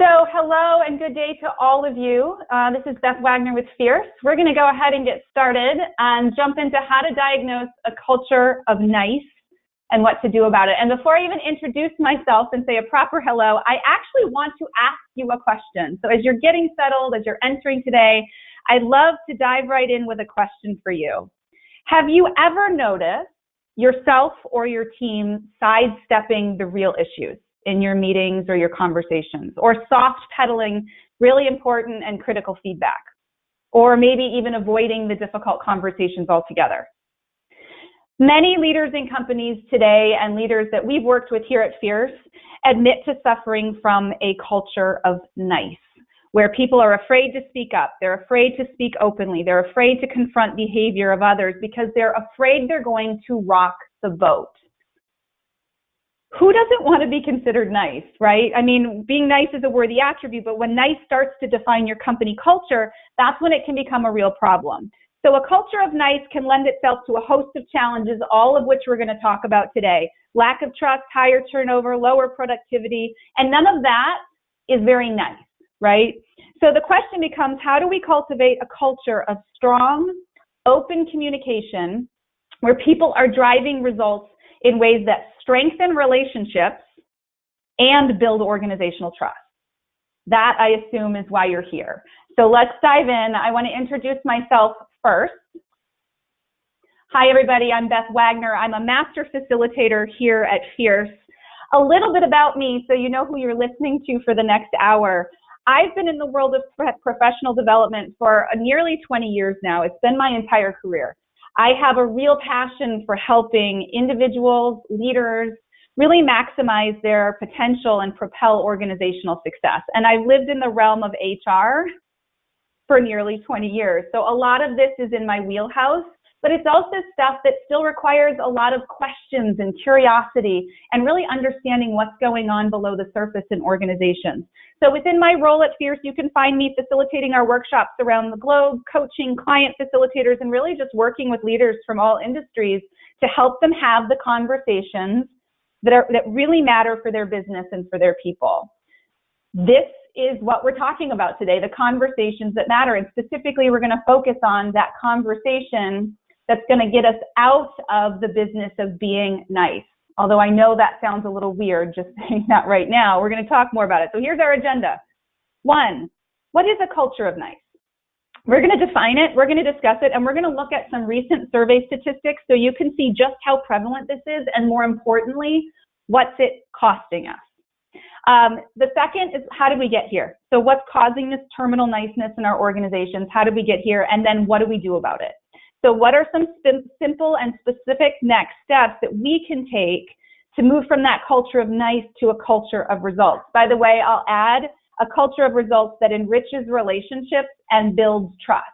So hello and good day to all of you. This is Beth Wagner with Fierce. We're going to go ahead and get started and jump into how to diagnose a culture of nice and what to do about it. And before I even introduce myself and say a proper hello, I actually want to ask you a question. So as you're getting settled, as you're entering today, I'd love to dive right in with a question for you. Have you ever noticed yourself or your team sidestepping the real issues in your meetings or your conversations, or soft pedaling really important and critical feedback, or maybe even avoiding the difficult conversations altogether? Many leaders in companies today and leaders that we've worked with here at Fierce admit to suffering from a culture of nice, where people are afraid to speak up, they're afraid to speak openly, they're afraid to confront behavior of others because they're afraid they're going to rock the boat. Who doesn't want to be considered nice, right? I mean, being nice is a worthy attribute, but when nice starts to define your company culture, that's when it can become a real problem. So a culture of nice can lend itself to a host of challenges, all of which we're going to talk about today. Lack of trust, higher turnover, lower productivity, and none of that is very nice, right? So the question becomes, how do we cultivate a culture of strong, open communication where people are driving results in ways that strengthen relationships and build organizational trust? That, I assume, is why you're here. So let's dive in. I want to introduce myself first. Hi, everybody. I'm Beth Wagner. I'm a master facilitator here at Fierce. A little bit about me so you know who you're listening to for the next hour. I've been in the world of professional development for nearly 20 years now. It's been my entire career. I have a real passion for helping individuals, leaders, really maximize their potential and propel organizational success. And I've lived in the realm of HR for nearly 20 years. So a lot of this is in my wheelhouse, but it's also stuff that still requires a lot of questions and curiosity and really understanding what's going on below the surface in organizations. So within my role at Fierce, you can find me facilitating our workshops around the globe, coaching client facilitators, and really just working with leaders from all industries to help them have the conversations that really matter for their business and for their people. This is what we're talking about today, the conversations that matter. And specifically, we're going to focus on that conversation that's going to get us out of the business of being nice. Although I know that sounds a little weird just saying that right now. We're going to talk more about it. So here's our agenda. 1, what is a culture of nice? We're going to define it, we're going to discuss it, and we're going to look at some recent survey statistics so you can see just how prevalent this is, and more importantly, what's it costing us. The second is, how did we get here? So what's causing this terminal niceness in our organizations? How did we get here? And then what do we do about it? So what are some simple and specific next steps that we can take to move from that culture of nice to a culture of results? By the way, I'll add a culture of results that enriches relationships and builds trust.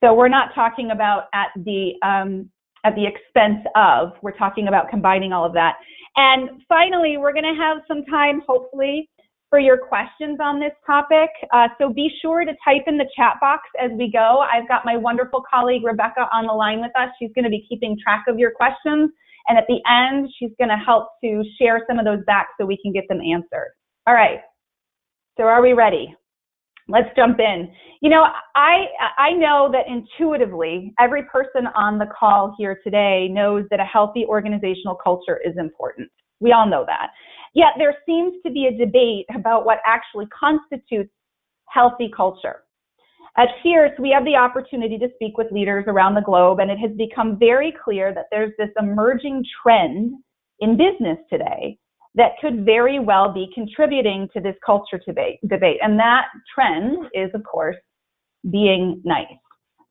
So we're not talking about at the expense of, we're talking about combining all of that. And finally, we're going to have some time, hopefully, for your questions on this topic. So be sure to type in the chat box as we go. I've got my wonderful colleague, Rebecca, on the line with us. She's going to be keeping track of your questions. And at the end, she's going to help to share some of those back so we can get them answered. All right. So are we ready? Let's jump in. You know, I know that intuitively, every person on the call here today knows that a healthy organizational culture is important. We all know that. Yet there seems to be a debate about what actually constitutes healthy culture. At Fierce, we have the opportunity to speak with leaders around the globe, and it has become very clear that there's this emerging trend in business today that could very well be contributing to this culture debate. And that trend is, of course, being nice.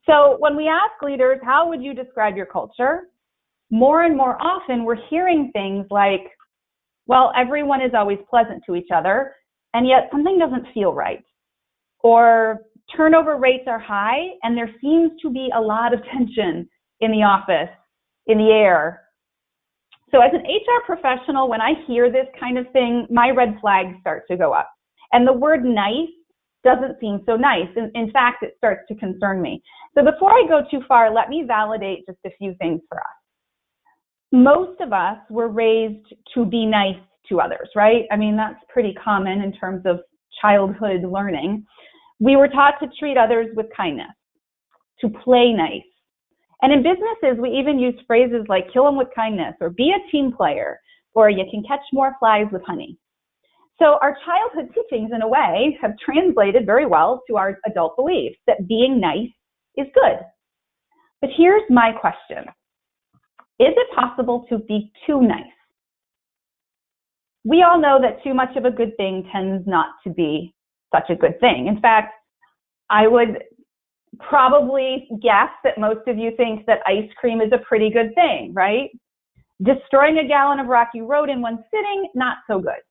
So when we ask leaders, how would you describe your culture? More and more often, we're hearing things like, well, everyone is always pleasant to each other, and yet something doesn't feel right. Or turnover rates are high, and there seems to be a lot of tension in the office, in the air. So as an HR professional, when I hear this kind of thing, my red flags start to go up. And the word nice doesn't seem so nice. In fact, it starts to concern me. So before I go too far, let me validate just a few things for us. Most of us were raised to be nice to others, right? I mean, that's pretty common in terms of childhood learning, we were taught to treat others with kindness, to play nice. And in businesses, we even use phrases like kill them with kindness, or be a team player, or you can catch more flies with honey. So our childhood teachings, in a way, have translated very well to our adult beliefs that being nice is good. But here's my question. Is it possible to be too nice? We all know that too much of a good thing tends not to be such a good thing. In fact, I would probably guess that most of you think that ice cream is a pretty good thing, right? Destroying a gallon of Rocky Road in one sitting, not so good.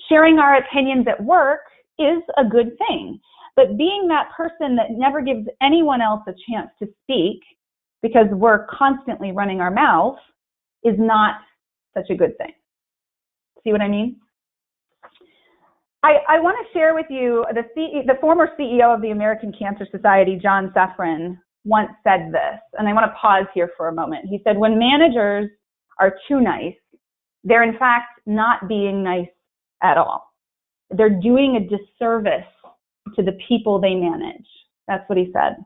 Sharing our opinions at work is a good thing, but being that person that never gives anyone else a chance to speak because we're constantly running our mouth is not such a good thing. See what I mean? I want to share with you, the former CEO of the American Cancer Society, John Safran, once said this, and I want to pause here for a moment. He said, when managers are too nice, they're in fact not being nice at all. They're doing a disservice to the people they manage. That's what he said.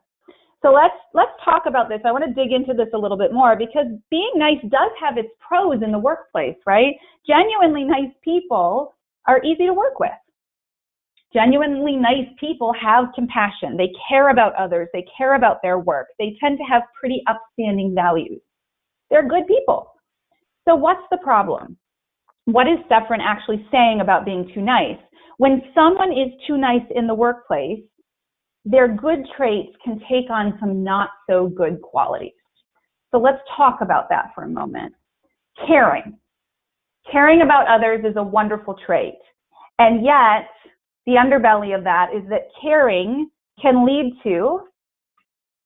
So let's talk about this. I want to dig into this a little bit more because being nice does have its pros in the workplace, right? Genuinely nice people are easy to work with. Genuinely nice people have compassion. They care about others. They care about their work. They tend to have pretty upstanding values. They're good people. So what's the problem? What is Safran actually saying about being too nice? When someone is too nice in the workplace, their good traits can take on some not so good qualities. So let's talk about that for a moment. Caring. Caring about others is a wonderful trait. And yet, the underbelly of that is that caring can lead to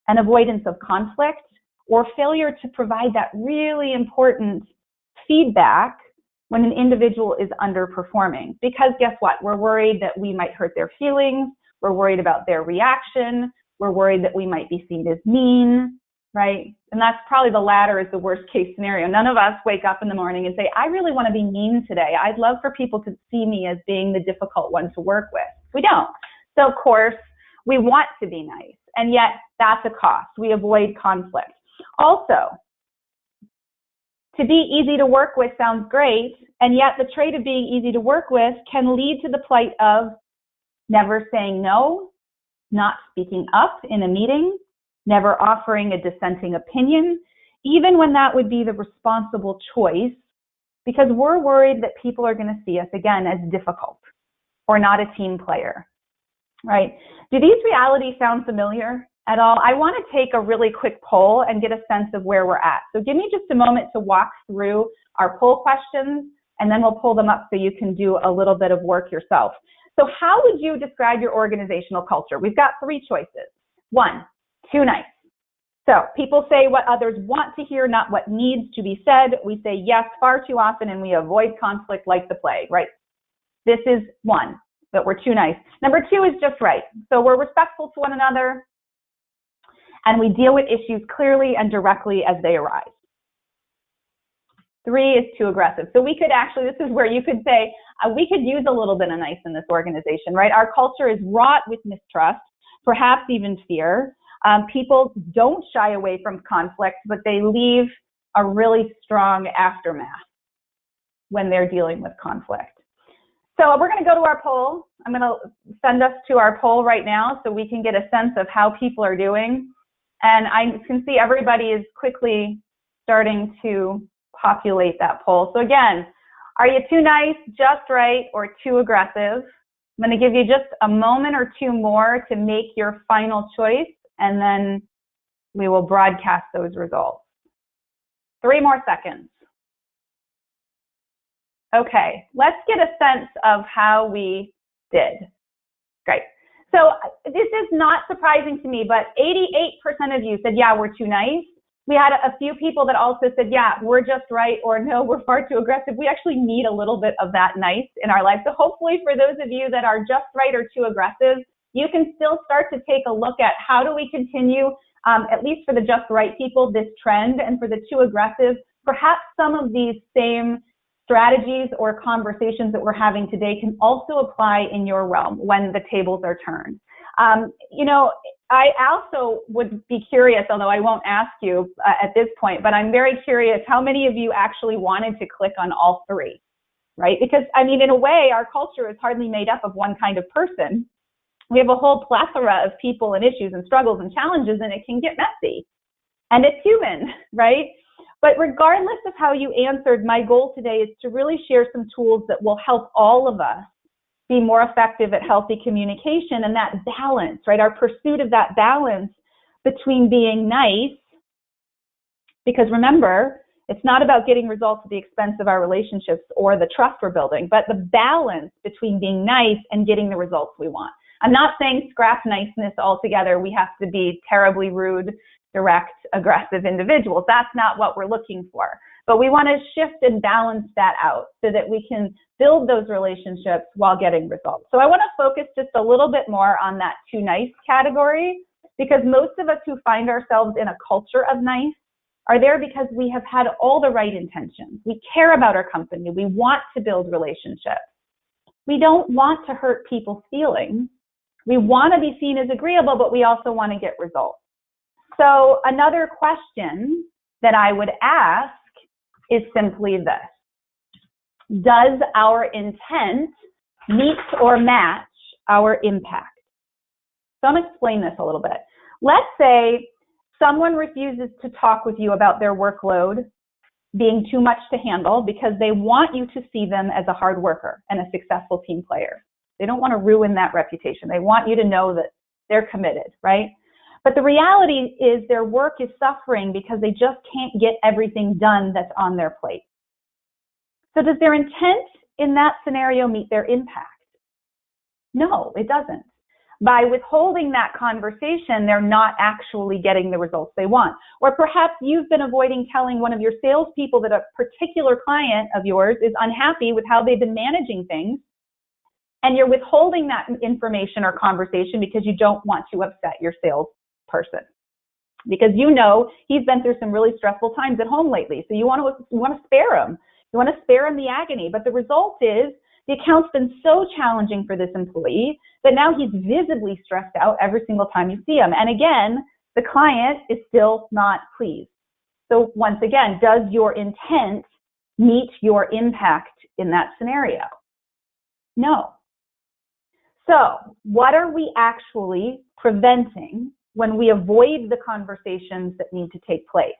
an avoidance of conflict or failure to provide that really important feedback when an individual is underperforming. Because guess what? We're worried that we might hurt their feelings. We're worried about their reaction. We're worried that we might be seen as mean, right? And that's probably the latter is the worst case scenario. None of us wake up in the morning and say, I really want to be mean today. I'd love for people to see me as being the difficult one to work with. We don't. So of course, we want to be nice. And yet that's a cost. We avoid conflict. Also, to be easy to work with sounds great, and yet the trait of being easy to work with can lead to the plight of never saying no, not speaking up in a meeting, never offering a dissenting opinion, even when that would be the responsible choice, because we're worried that people are going to see us again as difficult or not a team player, right? Do these realities sound familiar at all? I want to take a really quick poll and get a sense of where we're at. So give me just a moment to walk through our poll questions, and then we'll pull them up so you can do a little bit of work yourself. So how would you describe your organizational culture? We've got three choices. 1, too nice. So people say what others want to hear, not what needs to be said. We say yes far too often, and we avoid conflict like the plague, right? This is 1, that we're too nice. Number 2 is just right. So we're respectful to one another, and we deal with issues clearly and directly as they arise. 3 is too aggressive. So we could actually, this is where you could say, we could use a little bit of nice in this organization, right? Our culture is wrought with mistrust, perhaps even fear. People don't shy away from conflict, but they leave a really strong aftermath when they're dealing with conflict. So we're going to go to our poll. I'm going to send us to our poll right now so we can get a sense of how people are doing. And I can see everybody is quickly starting to populate that poll. So again, are you too nice, just right, or too aggressive? I'm going to give you just a moment or two more to make your final choice, and then we will broadcast those results. 3 more seconds. Okay, let's get a sense of how we did. Great. So this is not surprising to me, but 88% of you said, yeah, we're too nice. We had a few people that also said, yeah, we're just right, or no, we're far too aggressive. We actually need a little bit of that nice in our life. So hopefully for those of you that are just right or too aggressive, you can still start to take a look at how do we continue, at least for the just right people, this trend, and for the too aggressive, perhaps some of these same strategies or conversations that we're having today can also apply in your realm when the tables are turned. You know, I also would be curious, although I won't ask you at this point, but I'm very curious how many of you actually wanted to click on all three, right? Because, I mean, in a way, our culture is hardly made up of one kind of person. We have a whole plethora of people and issues and struggles and challenges, and it can get messy. And it's human, right? But regardless of how you answered, my goal today is to really share some tools that will help all of us be more effective at healthy communication, and that balance, right? Our pursuit of that balance between being nice, because remember, it's not about getting results at the expense of our relationships or the trust we're building, but the balance between being nice and getting the results we want. I'm not saying scrap niceness altogether. We have to be terribly rude, direct, aggressive individuals. That's not what we're looking for. But we want to shift and balance that out so that we can build those relationships while getting results. So I want to focus just a little bit more on that too nice category, because most of us who find ourselves in a culture of nice are there because we have had all the right intentions. We care about our company. We want to build relationships. We don't want to hurt people's feelings. We want to be seen as agreeable, but we also want to get results. So another question that I would ask is simply this: does our intent meet or match our impact? So I'm going to explain this a little bit. Let's say someone refuses to talk with you about their workload being too much to handle because they want you to see them as a hard worker and a successful team player. They don't want to ruin that reputation. They want you to know that they're committed, right? But the reality is their work is suffering because they just can't get everything done that's on their plate. So does their intent in that scenario meet their impact? No, it doesn't. By withholding that conversation, they're not actually getting the results they want. Or perhaps you've been avoiding telling one of your salespeople that a particular client of yours is unhappy with how they've been managing things, and you're withholding that information or conversation because you don't want to upset your salesperson. Because you know he's been through some really stressful times at home lately, so you want to spare him. You want to spare him the agony. But the result is the account's been so challenging for this employee that now he's visibly stressed out every single time you see him. And again, the client is still not pleased. So once again, does your intent meet your impact in that scenario? No. So what are we actually preventing when we avoid the conversations that need to take place?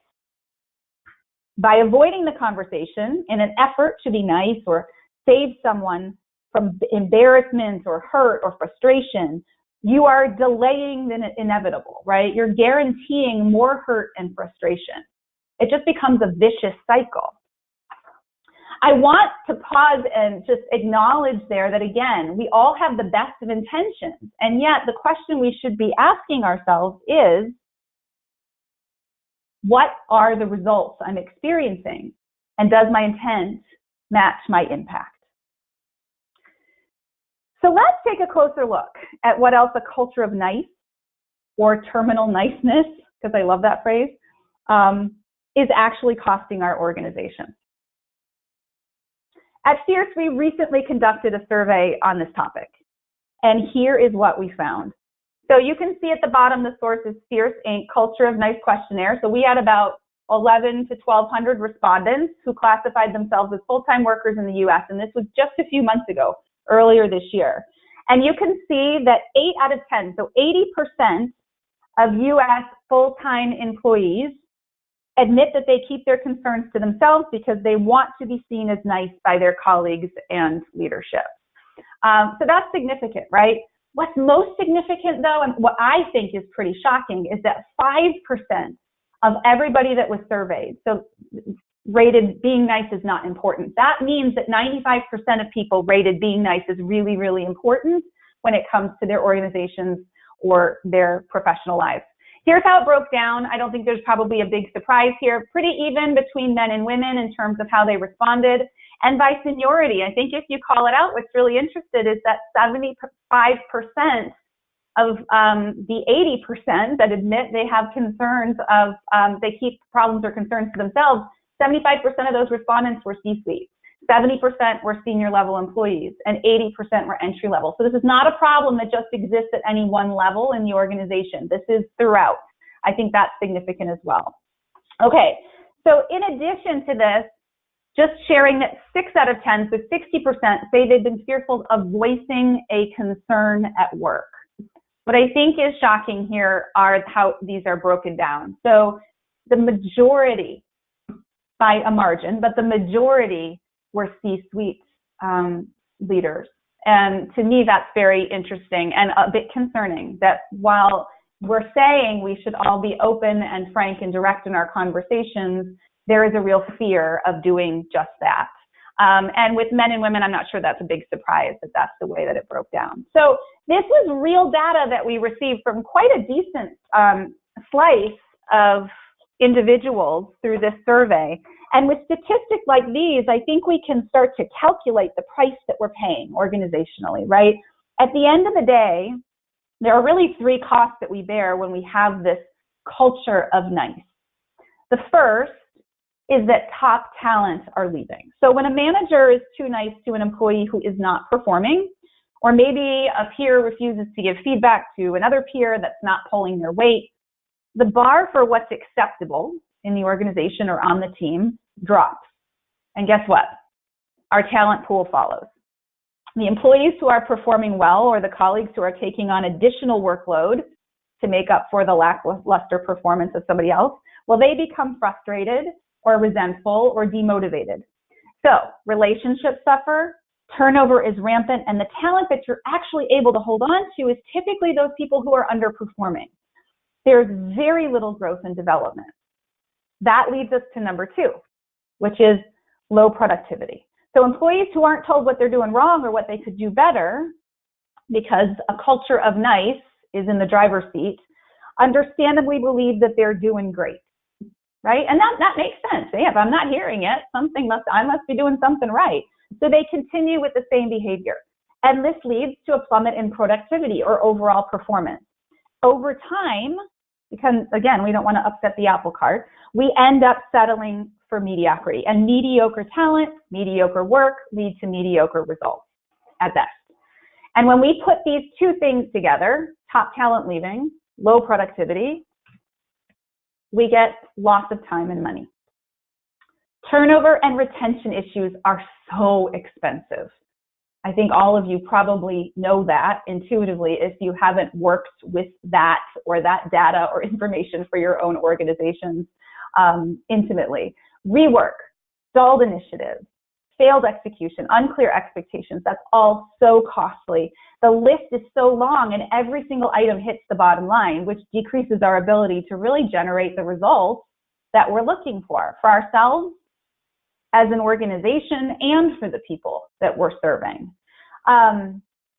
By avoiding the conversation in an effort to be nice or save someone from embarrassment or hurt or frustration, you are delaying the inevitable, right? You're guaranteeing more hurt and frustration. It just becomes a vicious cycle. I want to pause and just acknowledge there that, again, we all have the best of intentions, and yet the question we should be asking ourselves is, what are the results I'm experiencing? And does my intent match my impact? So let's take a closer look at what else a culture of nice, or terminal niceness, because I love that phrase, is actually costing our organization. At Fierce, we recently conducted a survey on this topic, and here is what we found. So you can see at the bottom the source is Fierce Inc. Culture of Nice questionnaire. So we had about 11 to 1,200 respondents who classified themselves as full-time workers in the U.S., and this was just a few months ago, earlier this year. And you can see that 8 out of 10, so 80% of U.S. full-time employees admit that they keep their concerns to themselves because they want to be seen as nice by their colleagues and leadership. So that's significant, right? What's most significant, though, and what I think is pretty shocking, is that 5% of everybody that was surveyed, so rated being nice is not important. That means that 95% of people rated being nice is really, really important when it comes to their organizations or their professional lives. Here's how it broke down. I don't think there's probably a big surprise here. Pretty even between men and women in terms of how they responded. And by seniority, I think if you call it out, what's really interesting is that 75% of the 80% that admit they have concerns of, they keep problems or concerns to themselves, 75% of those respondents were C-suite. 70% were senior level employees, and 80% were entry level. So this is not a problem that just exists at any one level in the organization. This is throughout. I think that's significant as well. Okay, so in addition to this, just sharing that 6 out of 10, so 60% say they've been fearful of voicing a concern at work. What I think is shocking here are how these are broken down. So the majority, by a margin, but the majority were C-suite leaders. And to me, that's very interesting and a bit concerning that while we're saying we should all be open and frank and direct in our conversations, there is a real fear of doing just that. And with men and women, I'm not sure that's a big surprise that that's the way that it broke down. So this was real data that we received from quite a decent slice of individuals through this survey. And with statistics like these, I think we can start to calculate the price that we're paying organizationally, right? At the end of the day, there are really 3 costs that we bear when we have this culture of nice. The first is that top talent are leaving. So when a manager is too nice to an employee who is not performing, or maybe a peer refuses to give feedback to another peer that's not pulling their weight, the bar for what's acceptable in the organization or on the team drops. And guess what? Our talent pool follows. The employees who are performing well, or the colleagues who are taking on additional workload to make up for the lackluster performance of somebody else, well, they become frustrated or resentful or demotivated. So relationships suffer, turnover is rampant, and the talent that you're actually able to hold on to is typically those people who are underperforming. There's very little growth and development. That leads us to number 2, which is low productivity. So employees who aren't told what they're doing wrong or what they could do better, because a culture of nice is in the driver's seat, understandably believe that they're doing great, right? And that makes sense. Yeah, if I'm not hearing it, I must be doing something right. So they continue with the same behavior. And this leads to a plummet in productivity or overall performance. Over time, because again, we don't want to upset the apple cart, we end up settling for mediocrity. And mediocre talent, mediocre work lead to mediocre results at best. And when we put these 2 things together, top talent leaving, low productivity, we get loss of time and money. Turnover and retention issues are so expensive. I think all of you probably know that intuitively if you haven't worked with that or that data or information for your own organizations intimately. Rework, stalled initiatives, failed execution, unclear expectations, that's all so costly. The list is so long and every single item hits the bottom line, which decreases our ability to really generate the results that we're looking for ourselves as an organization and for the people that we're serving.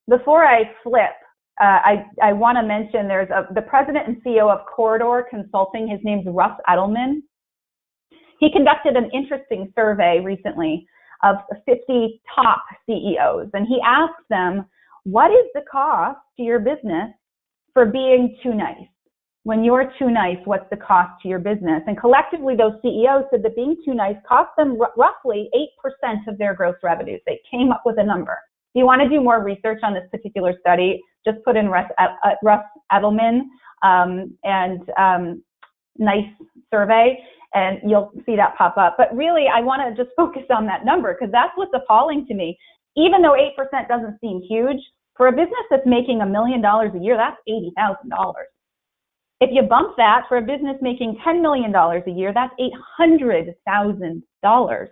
Before I flip, I want to mention there's the president and CEO of Corridor Consulting. His name's Russ Edelman. He conducted an interesting survey recently of 50 top CEOs, and he asked them, what is the cost to your business for being too nice? When you're too nice, what's the cost to your business? And collectively, those CEOs said that being too nice cost them roughly 8% of their gross revenues. They came up with a number. If you want to do more research on this particular study, just put in Russ Edelman and nice survey, and you'll see that pop up. But really, I want to just focus on that number because that's what's appalling to me. Even though 8% doesn't seem huge, for a business that's making $1 million a year, that's $80,000. If you bump that for a business making $10 million a year, that's $800,000.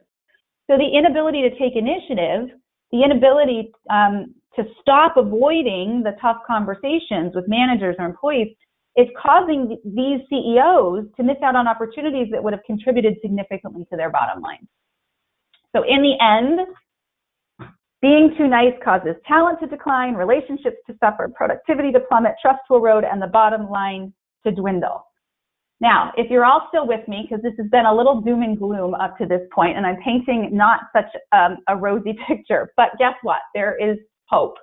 So the inability to take initiative, the inability to stop avoiding the tough conversations with managers or employees is causing these CEOs to miss out on opportunities that would have contributed significantly to their bottom line. So in the end, being too nice causes talent to decline, relationships to suffer, productivity to plummet, trust to erode, and the bottom line to dwindle. Now, if you're all still with me, because this has been a little doom and gloom up to this point, and I'm painting not such a rosy picture, but guess what? There is hope.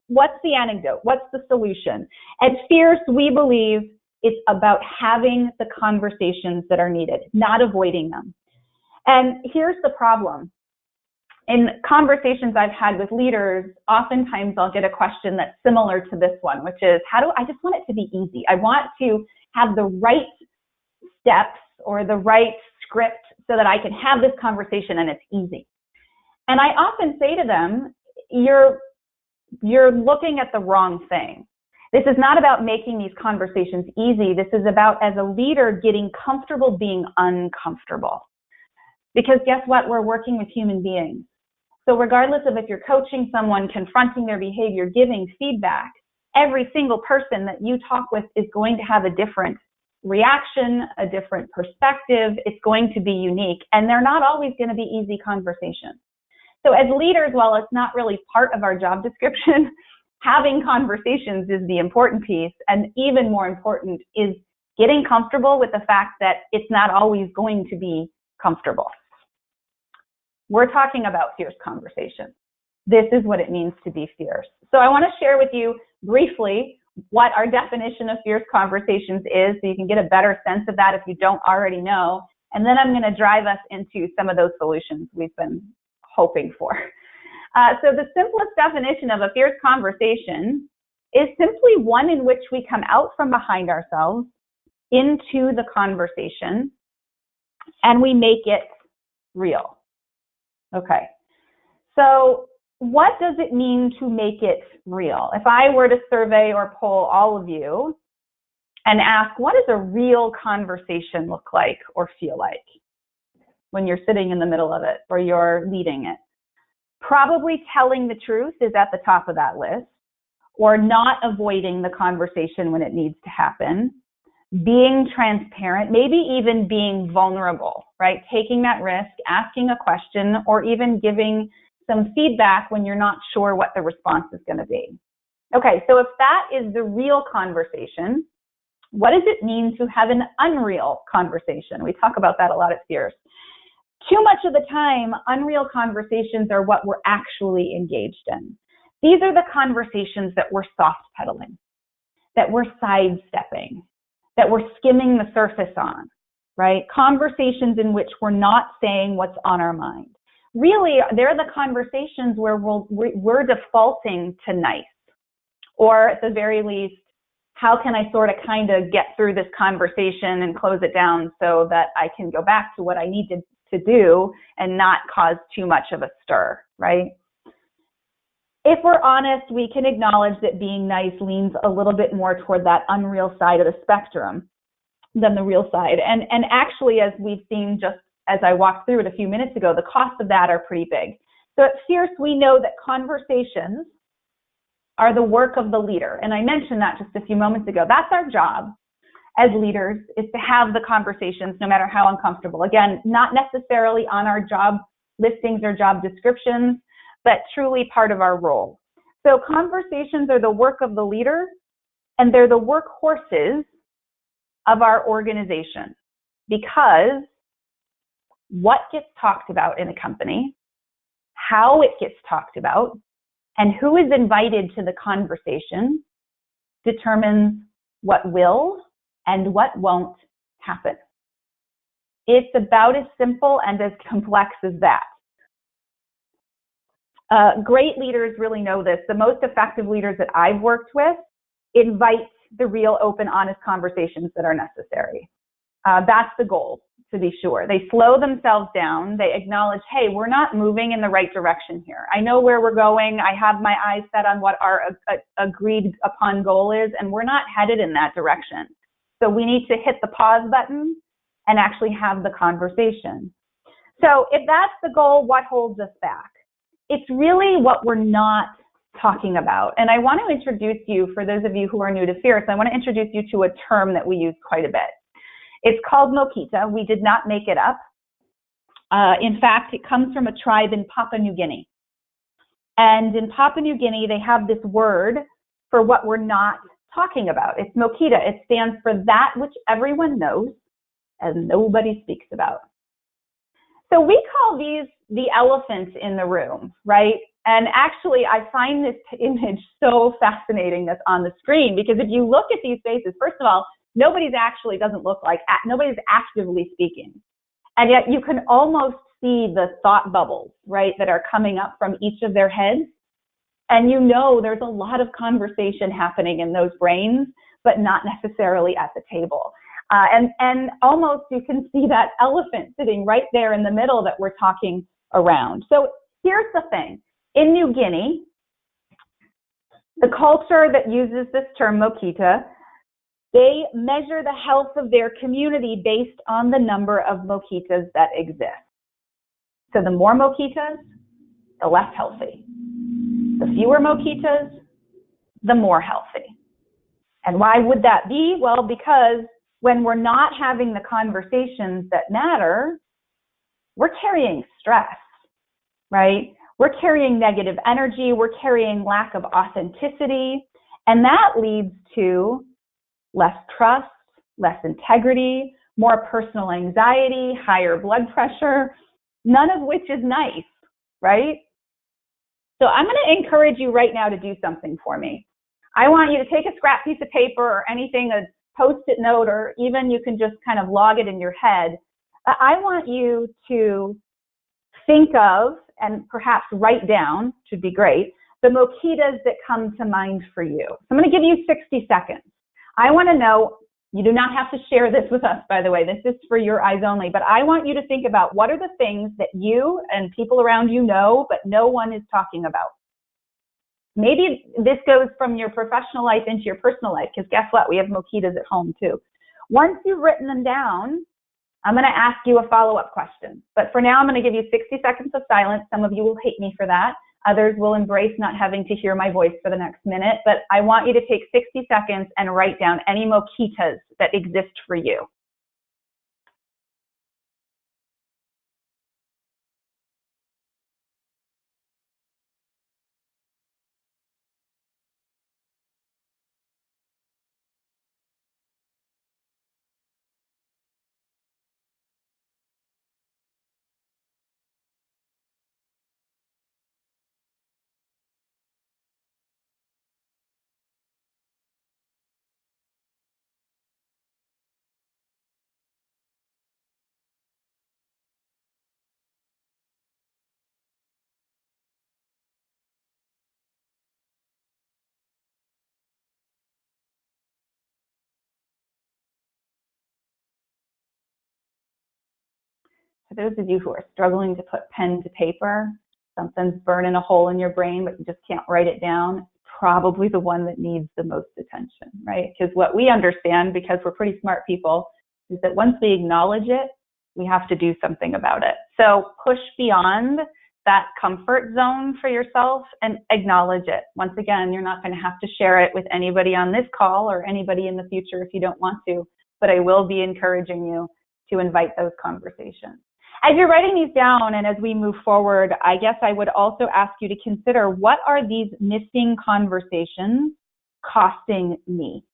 What's the antidote? What's the solution? At Fierce, we believe it's about having the conversations that are needed, not avoiding them. And here's the problem. In conversations I've had with leaders, oftentimes I'll get a question that's similar to this one, which is, I just want it to be easy. I want to have the right steps or the right script so that I can have this conversation and it's easy. And I often say to them, you're looking at the wrong thing. This is not about making these conversations easy. This is about, as a leader, getting comfortable being uncomfortable. Because guess what? We're working with human beings. So regardless of if you're coaching someone, confronting their behavior, giving feedback, every single person that you talk with is going to have a different reaction, a different perspective. It's going to be unique, and they're not always going to be easy conversations. So as leaders, while it's not really part of our job description, having conversations is the important piece, and even more important is getting comfortable with the fact that it's not always going to be comfortable. We're talking about fierce conversation. This is what it means to be fierce. So I want to share with you briefly what our definition of fierce conversations is, so you can get a better sense of that if you don't already know. And then I'm going to drive us into some of those solutions we've been hoping for. So the simplest definition of a fierce conversation is simply one in which we come out from behind ourselves into the conversation and we make it real. Okay, so what does it mean to make it real? If I were to survey or poll all of you and ask, what does a real conversation look like or feel like when you're sitting in the middle of it or you're leading it? Probably telling the truth is at the top of that list, or not avoiding the conversation when it needs to happen, being transparent, maybe even being vulnerable, right? Taking that risk, asking a question, or even giving some feedback when you're not sure what the response is going to be. Okay, so if that is the real conversation, what does it mean to have an unreal conversation? We talk about that a lot at Fierce. Too much of the time, unreal conversations are what we're actually engaged in. These are the conversations that we're soft pedaling, that we're sidestepping, that we're skimming the surface on, right? Conversations in which we're not saying what's on our mind. Really, they're the conversations where we're defaulting to nice, or at the very least, how can I sort of kind of get through this conversation and close it down so that I can go back to what I need to do and not cause too much of a stir, right? If we're honest, we can acknowledge that being nice leans a little bit more toward that unreal side of the spectrum than the real side. And actually, as we've seen just as I walked through it a few minutes ago, the costs of that are pretty big. So at Fierce, we know that conversations are the work of the leader. And I mentioned that just a few moments ago. That's our job as leaders, is to have the conversations no matter how uncomfortable. Again, not necessarily on our job listings or job descriptions, but truly part of our role. So conversations are the work of the leader, and they're the workhorses of our organization, because what gets talked about in a company, how it gets talked about, and who is invited to the conversation determines what will and what won't happen. It's about as simple and as complex as that. Great leaders really know this. The most effective leaders that I've worked with invite the real, open, honest conversations that are necessary. That's the goal, to be sure. They slow themselves down. They acknowledge, hey, we're not moving in the right direction here. I know where we're going. I have my eyes set on what our agreed upon goal is, and we're not headed in that direction. So we need to hit the pause button and actually have the conversation. So if that's the goal, what holds us back? It's really what we're not talking about. And I want to introduce you, for those of you who are new to Fierce, I want to introduce you to a term that we use quite a bit. It's called Mokita. We did not make it up. In fact, it comes from a tribe in Papua New Guinea. And in Papua New Guinea, they have this word for what we're not talking about. It's Mokita. It stands for that which everyone knows and nobody speaks about. So we call these the elephant in the room, right? And actually, I find this image so fascinating that's on the screen, because if you look at these faces, first of all, nobody's actively speaking. And yet you can almost see the thought bubbles, right, that are coming up from each of their heads. And you know there's a lot of conversation happening in those brains, but not necessarily at the table. And almost you can see that elephant sitting right there in the middle that we're talking around. So here's the thing. In New Guinea, the culture that uses this term, Mokita, they measure the health of their community based on the number of Mokitas that exist. So the more Mokitas, the less healthy. The fewer Mokitas, the more healthy. And why would that be? Well, because when we're not having the conversations that matter, we're carrying stress, right? We're carrying negative energy, we're carrying lack of authenticity, and that leads to less trust, less integrity, more personal anxiety, higher blood pressure, none of which is nice, right? So I'm going to encourage you right now to do something for me. I want you to take a scrap piece of paper or anything, a Post-it note, or even you can just kind of log it in your head. I want you to think of and perhaps write down, should be great, the Mokitas that come to mind for you. So I'm going to give you 60 seconds. I want to know, you do not have to share this with us, by the way, this is for your eyes only, but I want you to think about what are the things that you and people around you know, but no one is talking about. Maybe this goes from your professional life into your personal life, because guess what? We have Mokitas at home too. Once you've written them down, I'm going to ask you a follow-up question. But for now, I'm going to give you 60 seconds of silence. Some of you will hate me for that. Others will embrace not having to hear my voice for the next minute. But I want you to take 60 seconds and write down any Mokitas that exist for you. For those of you who are struggling to put pen to paper, something's burning a hole in your brain, but you just can't write it down, probably the one that needs the most attention, right? Because what we understand, because we're pretty smart people, is that once we acknowledge it, we have to do something about it. So push beyond that comfort zone for yourself and acknowledge it. Once again, you're not going to have to share it with anybody on this call or anybody in the future if you don't want to, but I will be encouraging you to invite those conversations. As you're writing these down and as we move forward, I guess I would also ask you to consider, what are these missing conversations costing me?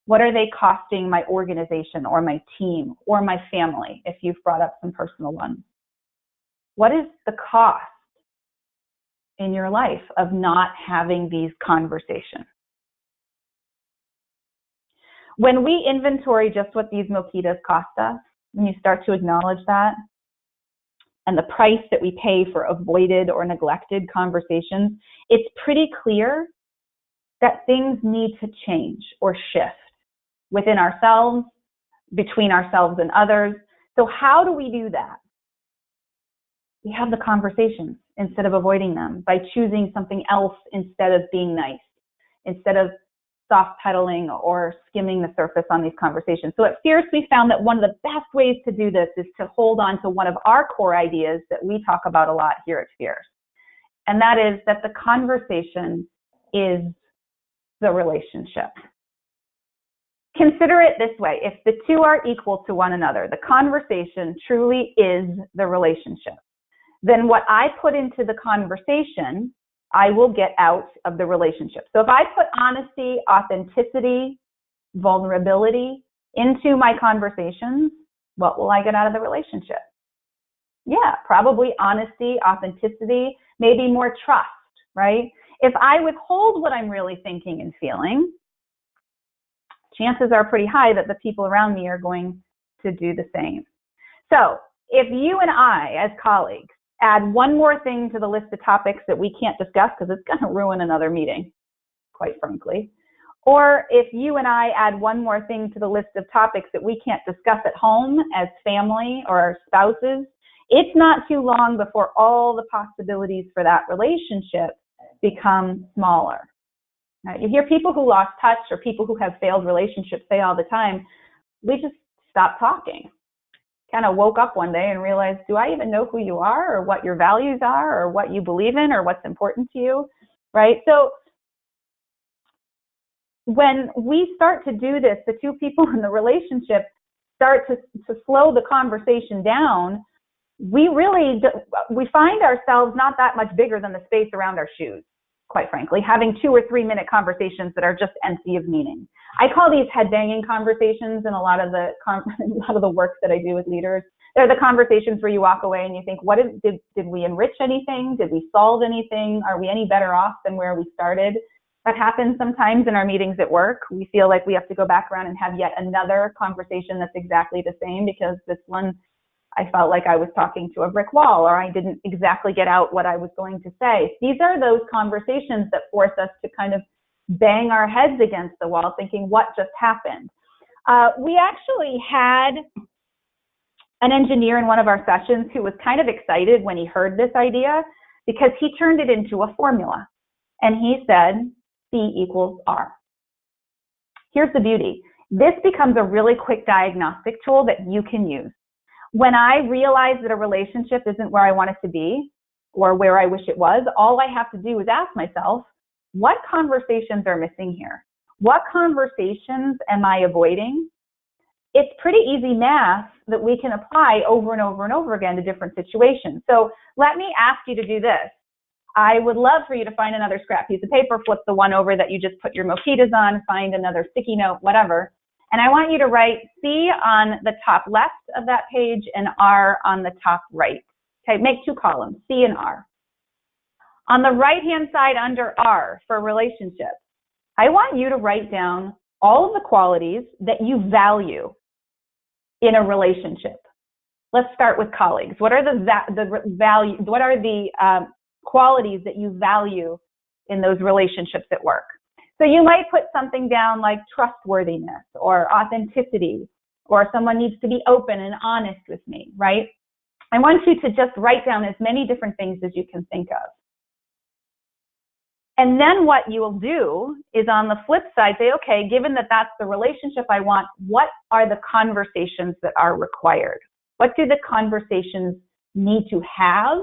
What are they costing my organization or my team or my family, if you've brought up some personal ones? What is the cost in your life of not having these conversations? When we inventory just what these Mokitas cost us, when you start to acknowledge that, and the price that we pay for avoided or neglected conversations, it's pretty clear that things need to change or shift within ourselves, between ourselves and others. So how do we do that? We have the conversations instead of avoiding them, by choosing something else instead of being nice, instead of soft pedaling or skimming the surface on these conversations. So at Fierce, we found that one of the best ways to do this is to hold on to one of our core ideas that we talk about a lot here at Fierce. And that is that the conversation is the relationship. Consider it this way. If the two are equal to one another, the conversation truly is the relationship, then what I put into the conversation, I will get out of the relationship. So if I put honesty, authenticity, vulnerability into my conversations, what will I get out of the relationship? Yeah, probably honesty, authenticity, maybe more trust, right? If I withhold what I'm really thinking and feeling, chances are pretty high that the people around me are going to do the same. So if you and I, as colleagues, add one more thing to the list of topics that we can't discuss because it's going to ruin another meeting, quite frankly, or if you and I add one more thing to the list of topics that we can't discuss at home as family or our spouses, it's not too long before all the possibilities for that relationship become smaller. Now, you hear people who lost touch or people who have failed relationships say all the time, we just stopped talking. Kind of woke up one day and realized, do I even know who you are or what your values are or what you believe in or what's important to you, right? So when we start to do this, the two people in the relationship start to slow the conversation down, we find ourselves not that much bigger than the space around our shoes, quite frankly, having 2 or 3 minute conversations that are just empty of meaning. I call these head-banging conversations in a lot of the work that I do with leaders. They're the conversations where you walk away and you think, did we enrich anything? Did we solve anything? Are we any better off than where we started? That happens sometimes in our meetings at work. We feel like we have to go back around and have yet another conversation that's exactly the same because this one, I felt like I was talking to a brick wall or I didn't exactly get out what I was going to say. These are those conversations that force us to kind of bang our heads against the wall thinking, what just happened? We actually had an engineer in one of our sessions who was kind of excited when he heard this idea because he turned it into a formula. And he said, C equals R. Here's the beauty. This becomes a really quick diagnostic tool that you can use. When I realize that a relationship isn't where I want it to be or where I wish it was, all I have to do is ask myself, what conversations are missing here? What conversations am I avoiding? It's pretty easy math that we can apply over and over and over again to different situations. So let me ask you to do this. I would love for you to find another scrap piece of paper, flip the one over that you just put your mojitos on, find another sticky note, whatever. And I want you to write C on the top left of that page and R on the top right. Okay, make 2 columns, C and R. On the right-hand side under R for relationships, I want you to write down all of the qualities that you value in a relationship. Let's start with colleagues. What are the qualities that you value in those relationships at work? So you might put something down like trustworthiness or authenticity, or someone needs to be open and honest with me, right? I want you to just write down as many different things as you can think of. And then what you will do is on the flip side, say, okay, given that that's the relationship I want, what are the conversations that are required? What do the conversations need to have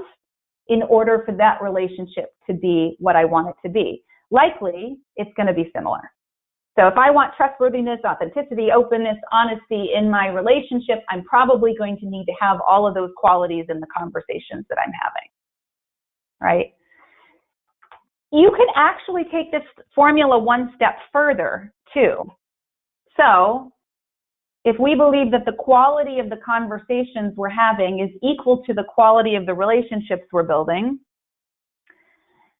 in order for that relationship to be what I want it to be? Likely, it's going to be similar. So if I want trustworthiness, authenticity, openness, honesty in my relationship, I'm probably going to need to have all of those qualities in the conversations that I'm having, right? You can actually take this formula one step further, too. So if we believe that the quality of the conversations we're having is equal to the quality of the relationships we're building,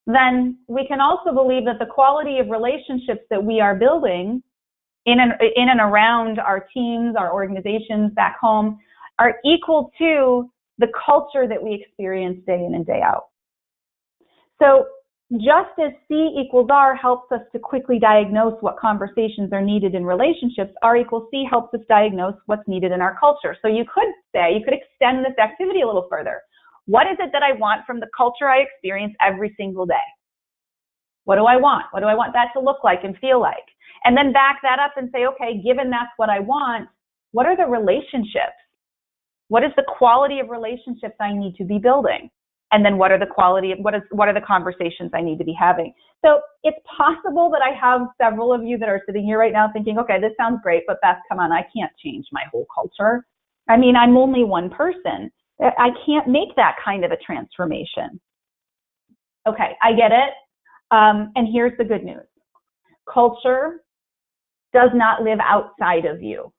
then we can also believe that the quality of relationships that we are building in and around our teams, our organizations back home, are equal to the culture that we experience day in and day out. So just as C equals R helps us to quickly diagnose what conversations are needed in relationships, R equals C helps us diagnose what's needed in our culture. So you could extend this activity a little further. What is it that I want from the culture I experience every single day? What do I want? What do I want that to look like and feel like? And then back that up and say, okay, given that's what I want, what are the relationships? What is the quality of relationships I need to be building? And then what are the conversations I need to be having? So it's possible that I have several of you that are sitting here right now thinking, okay, this sounds great, but Beth, come on, I can't change my whole culture. I mean, I'm only one person. I can't make that kind of a transformation. Okay, I get it. And here's the good news. Culture does not live outside of you.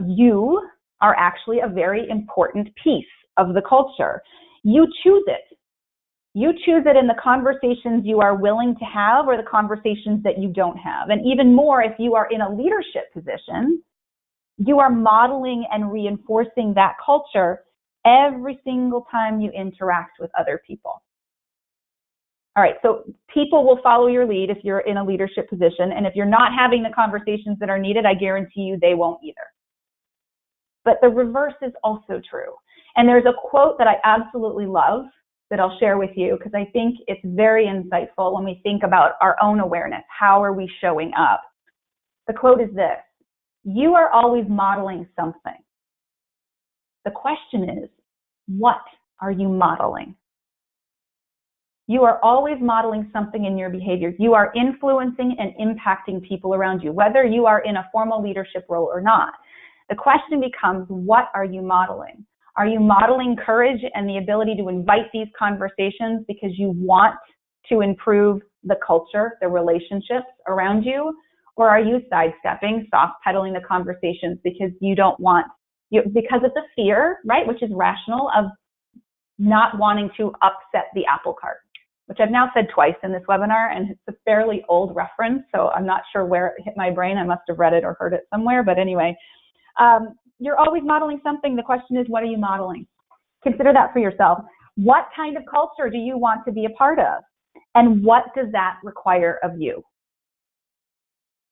You are actually a very important piece of the culture. You choose it. You choose it in the conversations you are willing to have or the conversations that you don't have. And even more, if you are in a leadership position, you are modeling and reinforcing that culture every single time you interact with other people. All right, so people will follow your lead if you're in a leadership position, and if you're not having the conversations that are needed, I guarantee you they won't either. But the reverse is also true. And there's a quote that I absolutely love that I'll share with you because I think it's very insightful when we think about our own awareness. How are we showing up? The quote is this: "You are always modeling something. The question is, what are you modeling?" You are always modeling something in your behavior. You are influencing and impacting people around you, whether you are in a formal leadership role or not. The question becomes, what are you modeling? Are you modeling courage and the ability to invite these conversations because you want to improve the culture, the relationships around you? Or are you sidestepping, soft-pedaling the conversations because you don't want, because it's a fear, right, which is rational, of not wanting to upset the apple cart, which I've now said twice in this webinar, and it's a fairly old reference, so I'm not sure where it hit my brain. I must have read it or heard it somewhere, but anyway. You're always modeling something. The question is, what are you modeling? Consider that for yourself. What kind of culture do you want to be a part of? And what does that require of you?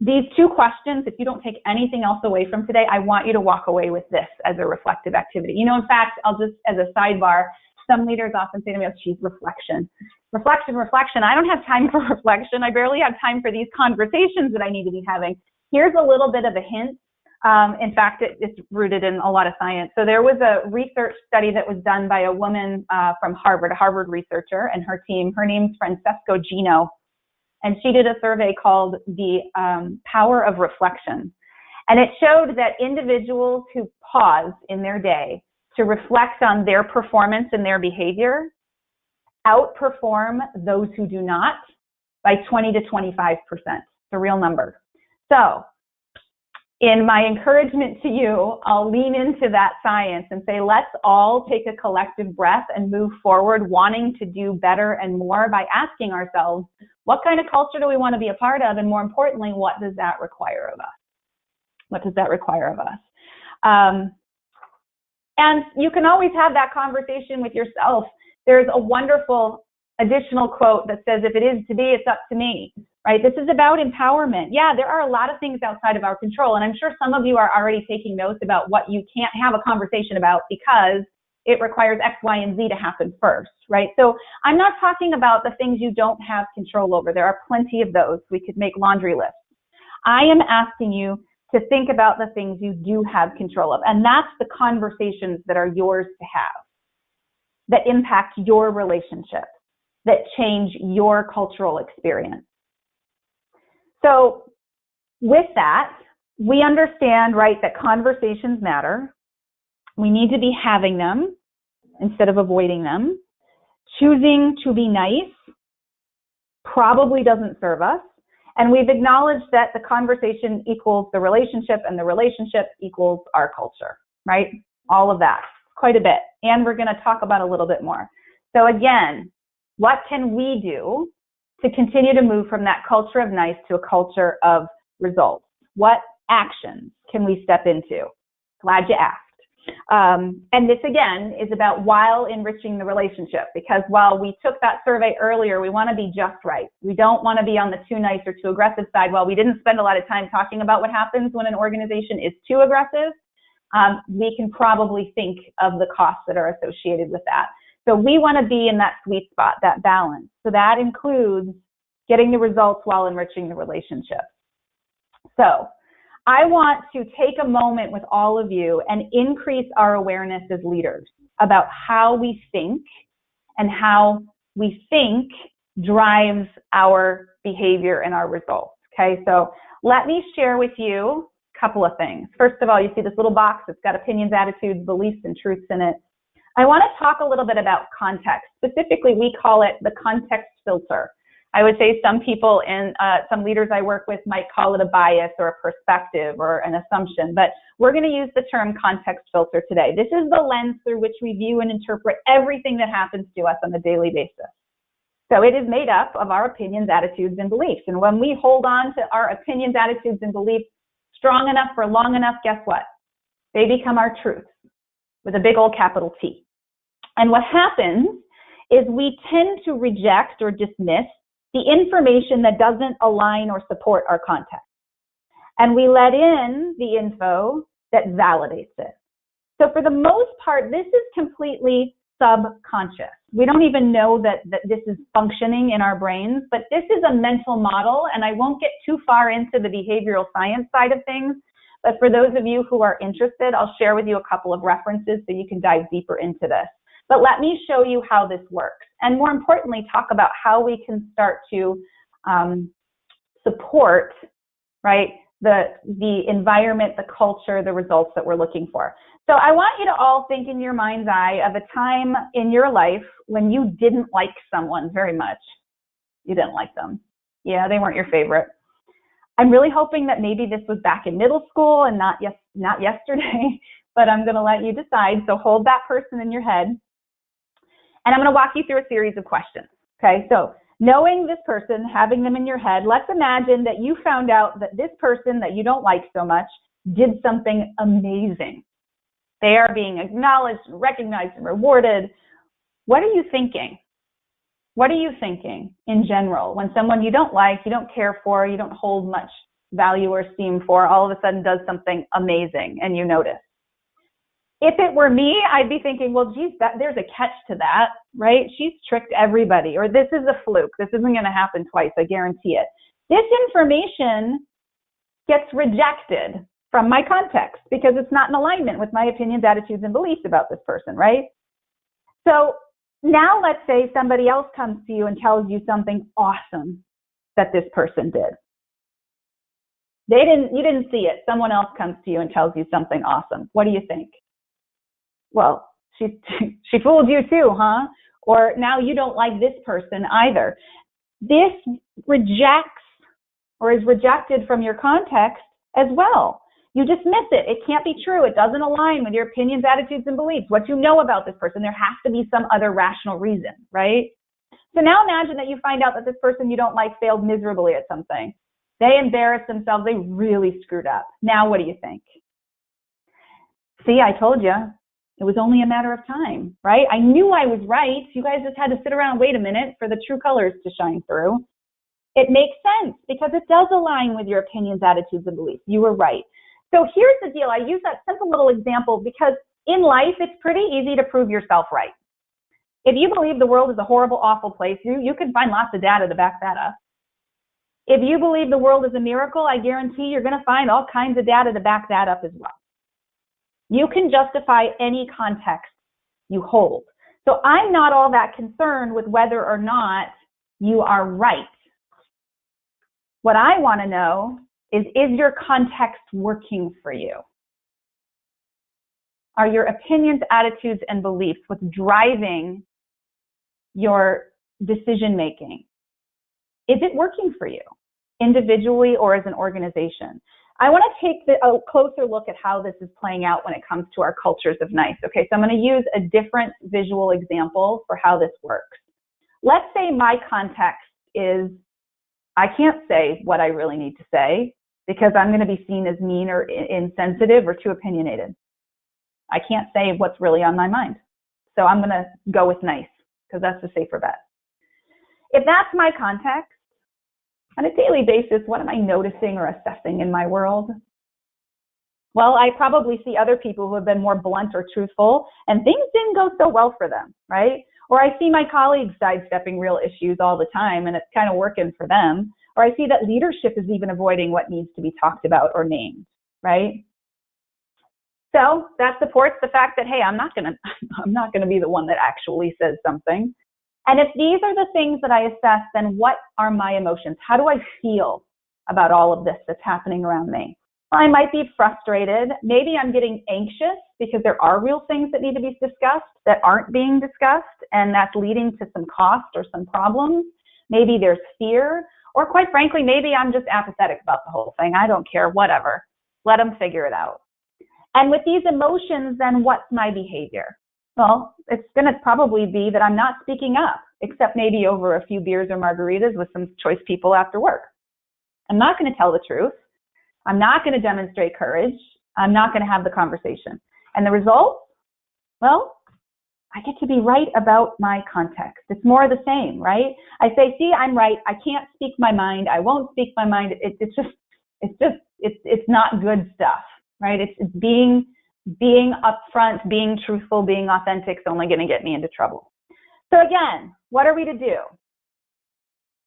These two questions, if you don't take anything else away from today, I want you to walk away with this as a reflective activity. You know, in fact, I'll just, as a sidebar, some leaders often say to me, oh, geez, reflection. Reflection. I don't have time for reflection. I barely have time for these conversations that I need to be having. Here's a little bit of a hint. In fact, it's rooted in a lot of science. So there was a research study that was done by a woman from Harvard, a Harvard researcher, and her team. Her name's Francesco Gino. And she did a survey called the Power of Reflection. And it showed that individuals who pause in their day to reflect on their performance and their behavior outperform those who do not by 20 to 25%. It's a real number. So in my encouragement to you, I'll lean into that science and say, let's all take a collective breath and move forward wanting to do better and more by asking ourselves, what kind of culture do we want to be a part of? And more importantly, what does that require of us? What does that require of us? And you can always have that conversation with yourself. There's a wonderful additional quote that says, if it is to be, it's up to me. Right? This is about empowerment. Yeah, there are a lot of things outside of our control, and I'm sure some of you are already taking notes about what you can't have a conversation about because it requires X, Y, and Z to happen first, right? So I'm not talking about the things you don't have control over. There are plenty of those. We could make laundry lists. I am asking you to think about the things you do have control of, and that's the conversations that are yours to have, that impact your relationships, that change your cultural experience. So with that, we understand, right, that conversations matter. We need to be having them instead of avoiding them. Choosing to be nice probably doesn't serve us. And we've acknowledged that the conversation equals the relationship and the relationship equals our culture, right? All of that, quite a bit. And we're going to talk about a little bit more. So again, what can we do to continue to move from that culture of nice to a culture of results? What actions can we step into? Glad you asked. And this, again, is about while enriching the relationship, because while we took that survey earlier, we want to be just right. We don't want to be on the too nice or too aggressive side. While we didn't spend a lot of time talking about what happens when an organization is too aggressive, we can probably think of the costs that are associated with that. So we want to be in that sweet spot, that balance. So that includes getting the results while enriching the relationship. So I want to take a moment with all of you and increase our awareness as leaders about how we think and how we think drives our behavior and our results. Okay, so let me share with you a couple of things. First of all, you see this little box. It's got opinions, attitudes, beliefs, and truths in it. I want to talk a little bit about context. Specifically, we call it the context filter. I would say some people and some leaders I work with might call it a bias or a perspective or an assumption, but we're going to use the term context filter today. This is the lens through which we view and interpret everything that happens to us on a daily basis. So it is made up of our opinions, attitudes, and beliefs. And when we hold on to our opinions, attitudes, and beliefs strong enough for long enough, guess what? They become our truths, with a big old capital T. And what happens is we tend to reject or dismiss the information that doesn't align or support our context. And we let in the info that validates it. So for the most part, this is completely subconscious. We don't even know that this is functioning in our brains, but this is a mental model, and I won't get too far into the behavioral science side of things, but for those of you who are interested, I'll share with you a couple of references so you can dive deeper into this. But let me show you how this works, and more importantly, talk about how we can start to support, right, the environment, the culture, the results that we're looking for. So I want you to all think in your mind's eye of a time in your life when you didn't like someone very much. You didn't like them. Yeah, they weren't your favorite. I'm really hoping that maybe this was back in middle school and not yesterday, but I'm going to let you decide. So hold that person in your head. And I'm going to walk you through a series of questions. Okay, so knowing this person, having them in your head, let's imagine that you found out that this person that you don't like so much did something amazing. They are being acknowledged, recognized, and rewarded. What are you thinking? What are you thinking in general when someone you don't like, you don't care for, you don't hold much value or esteem for, all of a sudden does something amazing and you notice? If it were me, I'd be thinking, well, geez, there's a catch to that, right? She's tricked everybody, or this is a fluke. This isn't going to happen twice, I guarantee it. This information gets rejected from my context because it's not in alignment with my opinions, attitudes, and beliefs about this person, right? So now let's say somebody else comes to you and tells you something awesome that this person did. You didn't see it. Someone else comes to you and tells you something awesome. What do you think? Well, she fooled you too, huh? Or now you don't like this person either. This rejects or is rejected from your context as well. You dismiss it. It can't be true. It doesn't align with your opinions, attitudes, and beliefs. What you know about this person, there has to be some other rational reason, right? So now imagine that you find out that this person you don't like failed miserably at something. They embarrassed themselves. They really screwed up. Now what do you think? See, I told you. It was only a matter of time, right? I knew I was right. You guys just had to sit around and wait a minute for the true colors to shine through. It makes sense because it does align with your opinions, attitudes, and beliefs. You were right. So here's the deal. I use that simple little example because in life, it's pretty easy to prove yourself right. If you believe the world is a horrible, awful place, you can find lots of data to back that up. If you believe the world is a miracle, I guarantee you're going to find all kinds of data to back that up as well. You can justify any context you hold. So I'm not all that concerned with whether or not you are right. What I want to know is your context working for you? Are your opinions, attitudes, and beliefs what's driving your decision making? Is it working for you individually or as an organization? I want to take a closer look at how this is playing out when it comes to our cultures of nice. Okay, so I'm going to use a different visual example for how this works. Let's say my context is, I can't say what I really need to say because I'm going to be seen as mean or insensitive or too opinionated. I can't say what's really on my mind. So I'm going to go with nice because that's the safer bet. If that's my context, on a daily basis, what am I noticing or assessing in my world? Well, I probably see other people who have been more blunt or truthful, and things didn't go so well for them, right? Or I see my colleagues sidestepping real issues all the time, and it's kind of working for them. Or I see that leadership is even avoiding what needs to be talked about or named, right? So that supports the fact that, hey, I'm not gonna be the one that actually says something. And if these are the things that I assess, then what are my emotions? How do I feel about all of this that's happening around me? Well, I might be frustrated. Maybe I'm getting anxious because there are real things that need to be discussed that aren't being discussed, and that's leading to some cost or some problems. Maybe there's fear, or quite frankly, maybe I'm just apathetic about the whole thing. I don't care, whatever. Let them figure it out. And with these emotions, then what's my behavior? Well, it's going to probably be that I'm not speaking up, except maybe over a few beers or margaritas with some choice people after work. I'm not going to tell the truth. I'm not going to demonstrate courage. I'm not going to have the conversation. And the result? Well, I get to be right about my context. It's more of the same, right? I say, see, I'm right. I can't speak my mind. I won't speak my mind. It's not good stuff, right? It's being upfront, being truthful, being authentic is only going to get me into trouble. So again, what are we to do?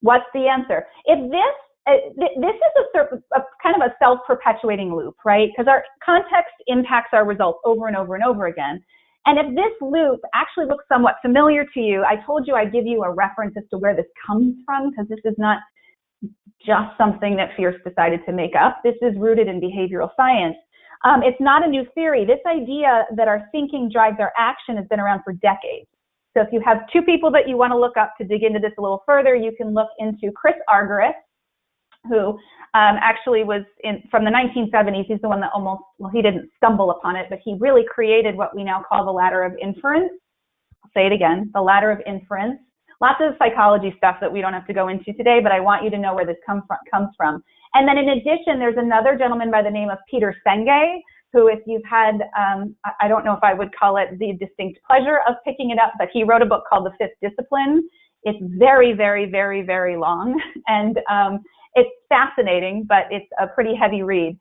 What's the answer? If this is a kind of a self-perpetuating loop, right? Because our context impacts our results over and over and over again. And if this loop actually looks somewhat familiar to you, I told you I'd give you a reference as to where this comes from, because this is not just something that Fierce decided to make up. This is rooted in behavioral science. It's not a new theory. This idea that our thinking drives our action has been around for decades. So if you have two people that you want to look up to dig into this a little further, you can look into Chris Argyris, who actually was from the 1970s. He's the one that he didn't stumble upon it, but he really created what we now call the ladder of inference. I'll say it again, the ladder of inference. Lots of psychology stuff that we don't have to go into today, but I want you to know where this comes from. And then in addition, there's another gentleman by the name of Peter Senge, who, if you've had, I don't know if I would call it the distinct pleasure of picking it up, but he wrote a book called The Fifth Discipline. It's very, very, very, very long, and it's fascinating, but it's a pretty heavy read.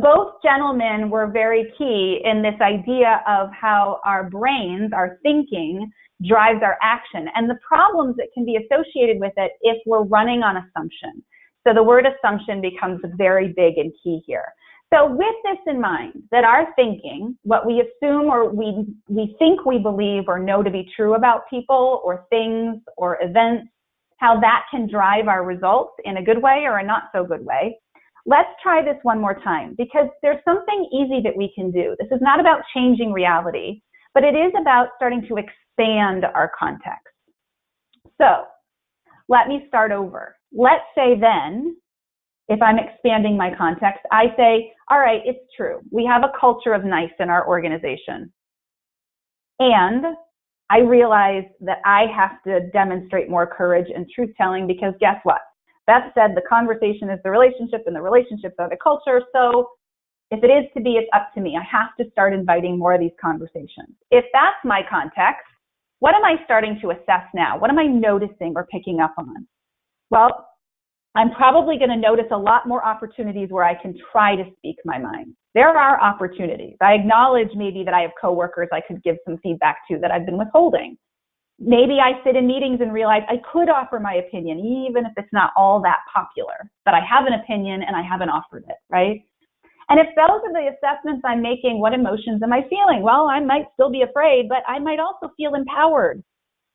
Both gentlemen were very key in this idea of how our brains, our thinking, drives our action, and the problems that can be associated with it if we're running on assumption. So the word assumption becomes very big and key here. So with this in mind, that our thinking, what we assume or we think we believe or know to be true about people or things or events, how that can drive our results in a good way or a not so good way. Let's try this one more time, because there's something easy that we can do. This is not about changing reality, but it is about starting to expand our context. So let me start over. Let's say then, if I'm expanding my context, I say, all right, it's true. We have a culture of nice in our organization. And I realize that I have to demonstrate more courage and truth-telling, because guess what? Beth said the conversation is the relationship and the relationships are the culture. So if it is to be, it's up to me. I have to start inviting more of these conversations. If that's my context, what am I starting to assess now? What am I noticing or picking up on? Well, I'm probably going to notice a lot more opportunities where I can try to speak my mind. There are opportunities. I acknowledge maybe that I have coworkers I could give some feedback to that I've been withholding. Maybe I sit in meetings and realize I could offer my opinion, even if it's not all that popular, but I have an opinion and I haven't offered it, right? And if those are the assessments I'm making, what emotions am I feeling? Well, I might still be afraid, but I might also feel empowered,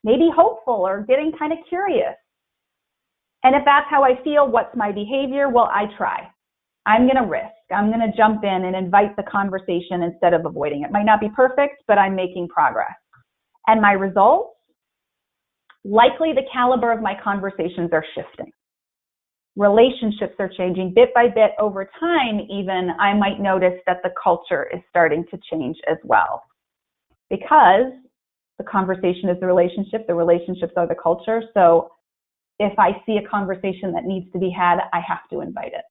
maybe hopeful, or getting kind of curious. And if that's how I feel, what's my behavior? Well, I try. I'm going to risk. I'm going to jump in and invite the conversation instead of avoiding it. Might not be perfect, but I'm making progress. And my results? Likely the caliber of my conversations are shifting. Relationships are changing bit by bit over time. Even I might notice that the culture is starting to change as well, because the conversation is the relationships are the culture. So if I see a conversation that needs to be had, I have to invite it.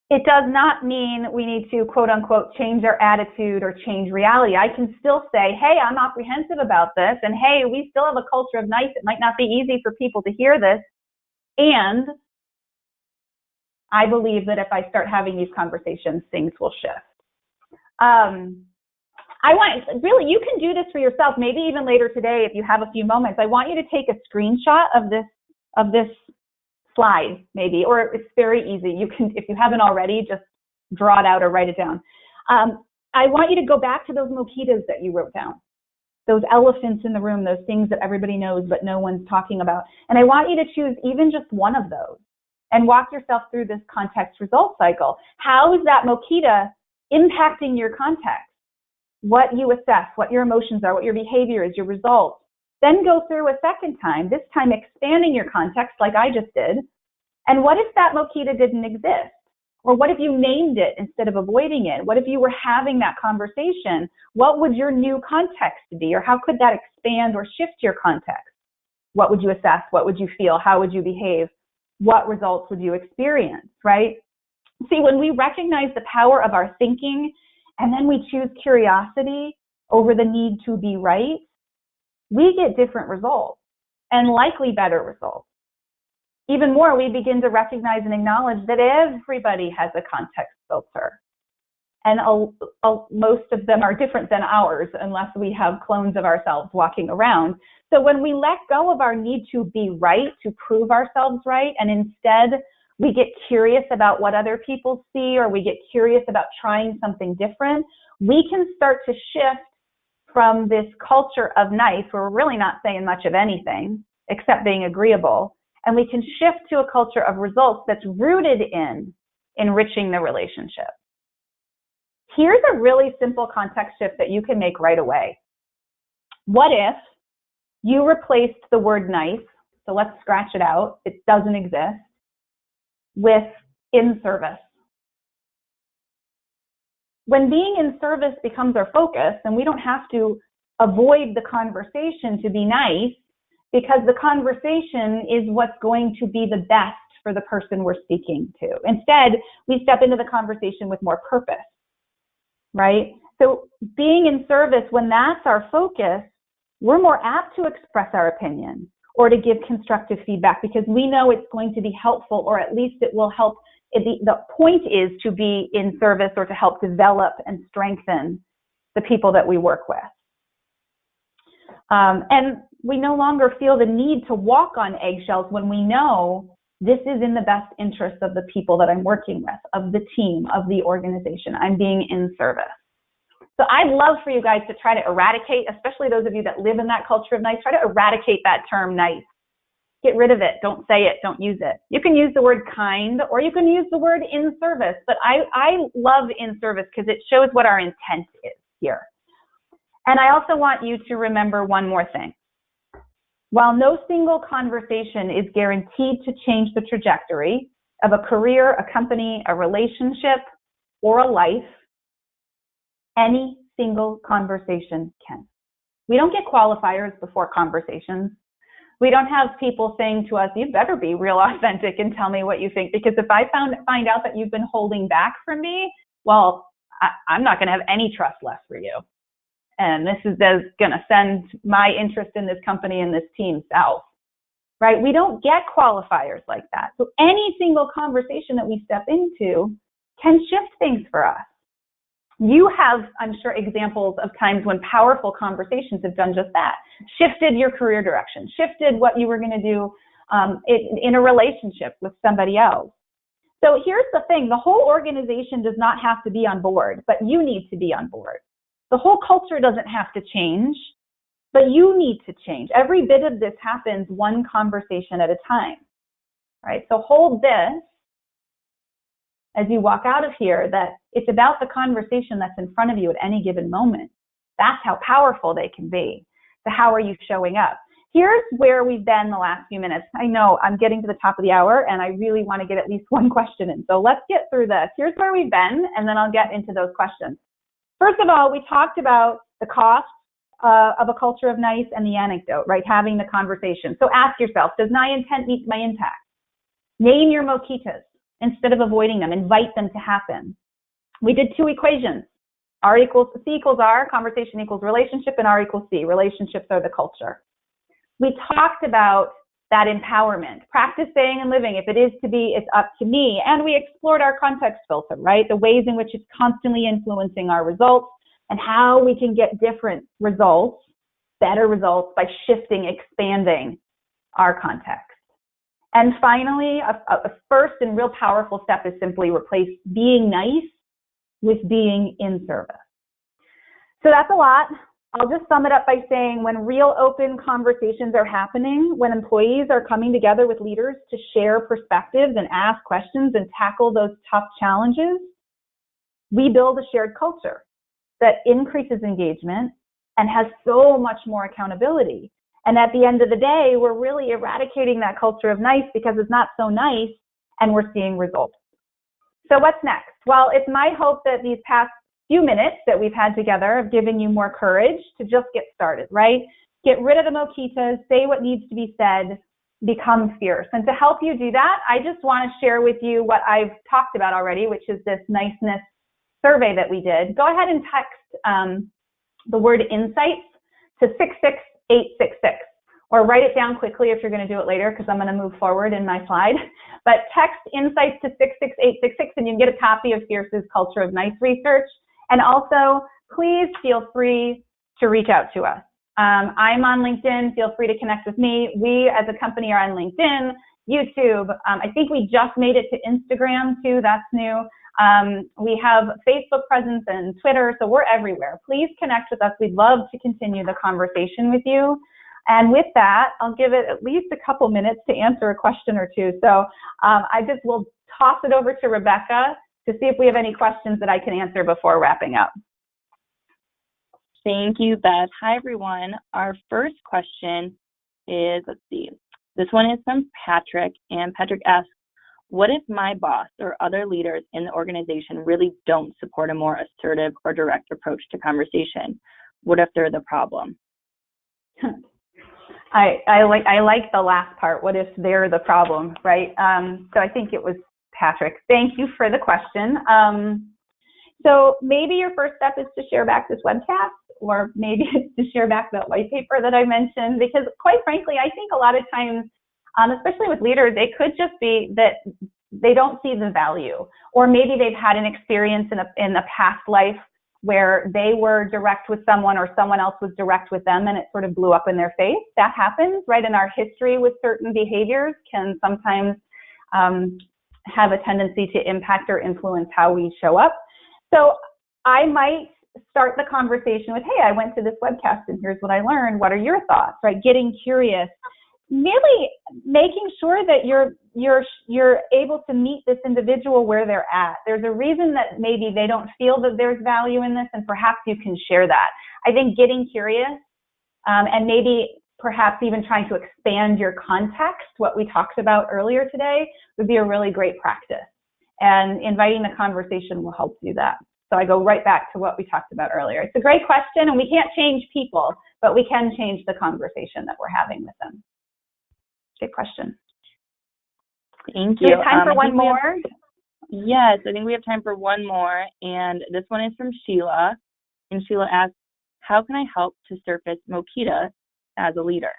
It does not mean we need to, quote unquote, change our attitude or change reality. I can still say, hey, I'm apprehensive about this, and hey, we still have a culture of nice. It might not be easy for people to hear this. And I believe that if I start having these conversations, things will shift. Really, you can do this for yourself, maybe even later today if you have a few moments. I want you to take a screenshot of this slide, maybe, or it's very easy. You can, if you haven't already, just draw it out or write it down. I want you to go back to those mojitos that you wrote down, those elephants in the room, those things that everybody knows but no one's talking about. And I want you to choose even just one of those and walk yourself through this context result cycle. How is that mojito impacting your context? What you assess, what your emotions are, what your behavior is, your results. Then go through a second time, this time expanding your context like I just did. And what if that mojito didn't exist? Or what if you named it instead of avoiding it? What if you were having that conversation? What would your new context be? Or how could that expand or shift your context? What would you assess? What would you feel? How would you behave? What results would you experience, right? See, when we recognize the power of our thinking and then we choose curiosity over the need to be right, we get different results and likely better results. Even more, we begin to recognize and acknowledge that everybody has a context filter. And most of them are different than ours unless we have clones of ourselves walking around. So when we let go of our need to be right, to prove ourselves right, and instead we get curious about what other people see, or we get curious about trying something different, we can start to shift from this culture of nice, where we're really not saying much of anything except being agreeable, and we can shift to a culture of results that's rooted in enriching the relationship. Here's a really simple context shift that you can make right away. What if you replaced the word nice, so let's scratch it out, it doesn't exist, with in service? When being in service becomes our focus, and we don't have to avoid the conversation to be nice, because the conversation is what's going to be the best for the person we're speaking to. Instead, we step into the conversation with more purpose. Right? So being in service, when that's our focus, we're more apt to express our opinion or to give constructive feedback because we know it's going to be helpful, or at least it will help. The point is to be in service or to help develop and strengthen the people that we work with. And we no longer feel the need to walk on eggshells when we know this is in the best interest of the people that I'm working with, of the team, of the organization. I'm being in service. So I'd love for you guys to try to eradicate, especially those of you that live in that culture of nice, try to eradicate that term nice. Get rid of it. Don't say it. Don't use it. You can use the word kind, or you can use the word in service. But I love in service because it shows what our intent is here. And I also want you to remember one more thing. While no single conversation is guaranteed to change the trajectory of a career, a company, a relationship, or a life, any single conversation can. We don't get qualifiers before conversations. We don't have people saying to us, you better be real authentic and tell me what you think, because if I find out that you've been holding back from me, well, I'm not going to have any trust left for you. And this is going to send my interest in this company and this team south, right? We don't get qualifiers like that. So any single conversation that we step into can shift things for us. You have, I'm sure, examples of times when powerful conversations have done just that, shifted your career direction, shifted what you were going to do in a relationship with somebody else. So here's the thing, the whole organization does not have to be on board, but you need to be on board. The whole culture doesn't have to change, but you need to change. Every bit of this happens one conversation at a time, right? So hold this as you walk out of here, that it's about the conversation that's in front of you at any given moment. That's how powerful they can be. So how are you showing up? Here's where we've been the last few minutes. I know I'm getting to the top of the hour and I really want to get at least one question in. So let's get through this. Here's where we've been, and then I'll get into those questions. First of all, we talked about the cost of a culture of nice and the anecdote, right? Having the conversation. So ask yourself, does my intent meet my impact? Name your mojitos instead of avoiding them. Invite them to happen. We did two equations. R equals C equals R, conversation equals relationship, and R equals C. Relationships are the culture. We talked about that empowerment, practice saying and living. If it is to be, it's up to me. And we explored our context filter, right? The ways in which it's constantly influencing our results and how we can get different results, better results, by shifting, expanding our context. And finally, a first and real powerful step is simply replace being nice with being in service. So that's a lot. I'll just sum it up by saying when real open conversations are happening, when employees are coming together with leaders to share perspectives and ask questions and tackle those tough challenges, we build a shared culture that increases engagement and has so much more accountability. And at the end of the day, we're really eradicating that culture of nice because it's not so nice and we're seeing results. So what's next? Well, it's my hope that these past few minutes that we've had together have given you more courage to just get started, right? Get rid of the mojitos, say what needs to be said, become fierce. And to help you do that, I just want to share with you what I've talked about already, which is this niceness survey that we did, go ahead and text the word insights to 66866, or write it down quickly if you're going to do it later, because I'm going to move forward in my slide. But text insights to 66866 and you can get a copy of Fierce's Culture of Nice research. And also, please feel free to reach out to us. I'm on LinkedIn. Feel free to connect with me. We as a company are on LinkedIn, YouTube. I think we just made it to Instagram too. That's new. We have Facebook presence and Twitter, so we're everywhere. Please connect with us. We'd love to continue the conversation with you. And with that, I'll give it at least a couple minutes to answer a question or two. So I just will toss it over to Rebecca to see if we have any questions that I can answer before wrapping up. Thank you, Beth. Hi, everyone. Our first question is, let's see, this one is from Patrick, and Patrick asks, what if my boss or other leaders in the organization really don't support a more assertive or direct approach to conversation? What if they're the problem? I like the last part. What if they're the problem, right? So I think it was Patrick. Thank you for the question. So maybe your first step is to share back this webcast, or maybe it's to share back that white paper that I mentioned, because quite frankly, I think a lot of times, especially with leaders, it could just be that they don't see the value, or maybe they've had an experience in a past life where they were direct with someone or someone else was direct with them and it sort of blew up in their face. That happens, right? In our history with certain behaviors can sometimes have a tendency to impact or influence how we show up. So I might start the conversation with, hey, I went to this webcast and here's what I learned. What are your thoughts, right? Getting curious, really making sure that you're able to meet this individual where they're at. There's a reason that maybe they don't feel that there's value in this, and perhaps you can share that. I think getting curious and maybe perhaps even trying to expand your context, what we talked about earlier today, would be a really great practice. And inviting the conversation will help do that. So I go right back to what we talked about earlier. It's a great question, and we can't change people, but we can change the conversation that we're having with them. Good question. Thank you. Do we have time for one more? Yes, I think we have time for one more. And this one is from Sheila. And Sheila asks, how can I help to surface Mokita as a leader?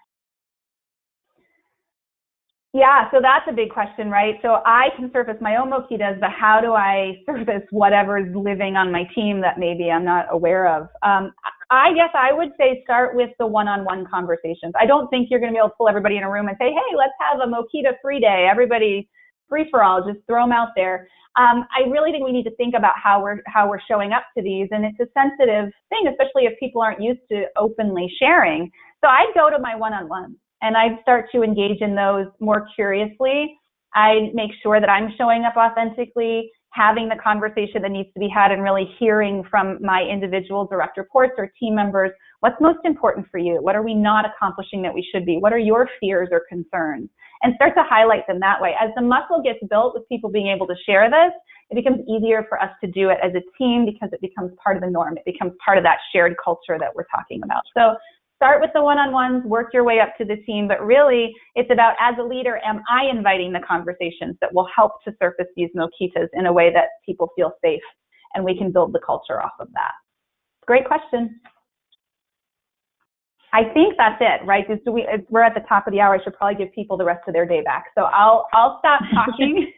Yeah, so that's a big question, right? So I can surface my own Mokitas, but how do I surface whatever's living on my team that maybe I'm not aware of? I guess I would say start with the one-on-one conversations. I don't think you're going to be able to pull everybody in a room and say, hey, let's have a Mokita free day. Everybody free for all, just throw them out there. I really think we need to think about how we're showing up to these, and it's a sensitive thing, especially if people aren't used to openly sharing. So I'd go to my one-on-one and I'd start to engage in those more curiously. I'd make sure that I'm showing up authentically, having the conversation that needs to be had, and really hearing from my individual direct reports or team members, what's most important for you? What are we not accomplishing that we should be? What are your fears or concerns? And start to highlight them that way. As the muscle gets built with people being able to share this, it becomes easier for us to do it as a team because it becomes part of the norm. It becomes part of that shared culture that we're talking about. So start with the one-on-ones, work your way up to the team, but really it's about, as a leader, am I inviting the conversations that will help to surface these Mokitas in a way that people feel safe, and we can build the culture off of that. Great question. I think that's it, right? We're at the top of the hour. I should probably give people the rest of their day back. So I'll stop talking.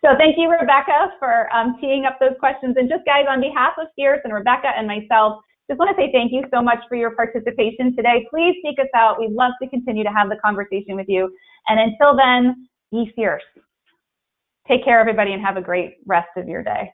So thank you, Rebecca, for teeing up those questions. And just guys, on behalf of Fierce and Rebecca and myself, just want to say thank you so much for your participation today. Please seek us out. We'd love to continue to have the conversation with you. And until then, be fierce. Take care, everybody, and have a great rest of your day.